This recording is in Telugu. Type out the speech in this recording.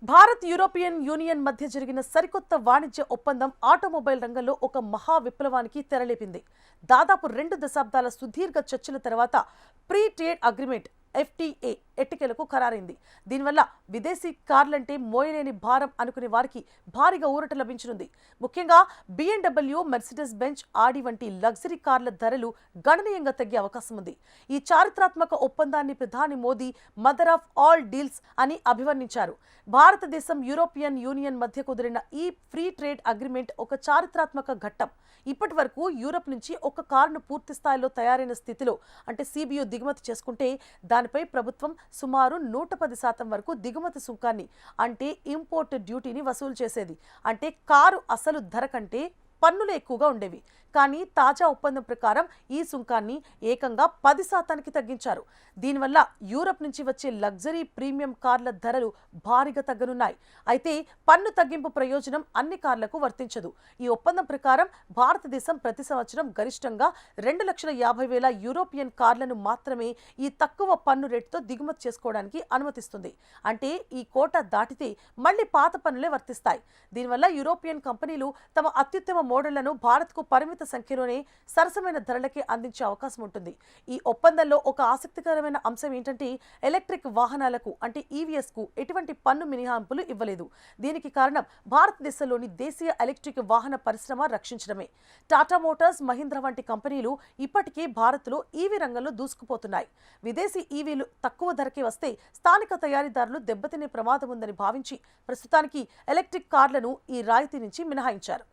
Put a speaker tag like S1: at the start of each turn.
S1: భారత్ యూరోపియన్ యూనియన్ మధ్య జరిగిన సరికొత్త వాణిజ్య ఒప్పందం ఆటోమొబైల్ రంగంలో ఒక మహా విప్లవానికి తెరలేపింది. దాదాపు 2 దశాబ్దాల సుదీర్ఘ చర్చల తర్వాత ప్రీ ట్రేడ్ అగ్రిమెంట్ FTA ఎట్టికేలకు ఖరారైంది. దీనివల్ల విదేశీ కార్లంటే మోయలేని భారం అనుకునే వారికి భారీగా ఊరట లభించనుంది. ముఖ్యంగా BMW, మెర్సిడెస్ బెంజ్, ఆడి వంటి లగ్జరీ కార్ల ధరలు గణనీయంగా తగ్గే అవకాశం ఉంది. ఈ చారిత్రాత్మక ఒప్పందాన్ని ప్రధాని Modi mother of all deals అని అభివర్ణించారు. భారతదేశం యూరోపియన్ యూనియన్ మధ్య కుదిరిన ఈ ఫ్రీ ట్రేడ్ అగ్రిమెంట్ ఒక చారిత్రాత్మక ఘట్టం. ఇప్పటి వరకు యూరప్ నుంచి ఒక కారును పూర్తి స్థాయిలో తయారైన స్థితిలో అంటే CBU దిగుమతి చేసుకుంటే దానిపై ప్రభుత్వం సుమారు 110% వరకు దిగుమతి సుంకాన్ని అంటే ఇంపోర్ట్ డ్యూటీని వసూలు చేసేది. అంటే కారు అసలు ధర కంటే పన్నులు ఎక్కువగా ఉండేవి. కానీ తాజా ఒప్పందం ప్రకారం ఈ సుంకాన్ని ఏకంగా 10%కి తగ్గించారు. దీనివల్ల యూరప్ నుంచి వచ్చే లగ్జరీ ప్రీమియం కార్ల ధరలు భారీగా తగ్గనున్నాయి. అయితే పన్ను తగ్గింపు ప్రయోజనం అన్ని కార్లకు వర్తించదు. ఈ ఒప్పందం ప్రకారం భారతదేశం ప్రతి సంవత్సరం గరిష్టంగా 2,50,000 యూరోపియన్ కార్లను మాత్రమే ఈ తక్కువ పన్ను రేటుతో దిగుమతి చేసుకోవడానికి అనుమతిస్తుంది. అంటే ఈ కోట దాటితే మళ్లీ పాత పన్నులే వర్తిస్తాయి. దీనివల్ల యూరోపియన్ కంపెనీలు తమ అత్యుత్తమ మోడళ్లను భారత్కు పరిమిత సంఖ్యలోనే సరసమైన ధరలకే అందించే అవకాశం ఉంటుంది. ఈ ఒప్పందంలో ఒక ఆసక్తికరమైన అంశం ఏంటంటే ఎలక్ట్రిక్ వాహనాలకు అంటే EVS కు ఎటువంటి పన్ను మినహాయింపులు ఇవ్వలేదు. దీనికి కారణం భారతదేశంలోని దేశీయ ఎలక్ట్రిక్ వాహన పరిశ్రమ రక్షించడమే. టాటా మోటార్స్, మహీంద్రా వంటి కంపెనీలు ఇప్పటికే భారత్లో EV రంగంలో దూసుకుపోతున్నాయి. విదేశీ EVలు తక్కువ ధరకే వస్తే స్థానిక తయారీదారులు దెబ్బతినే ప్రమాదం ఉందని భావించి ప్రస్తుతానికి ఎలక్ట్రిక్ కార్లను ఈ రాయితీ నుంచి మినహాయించారు.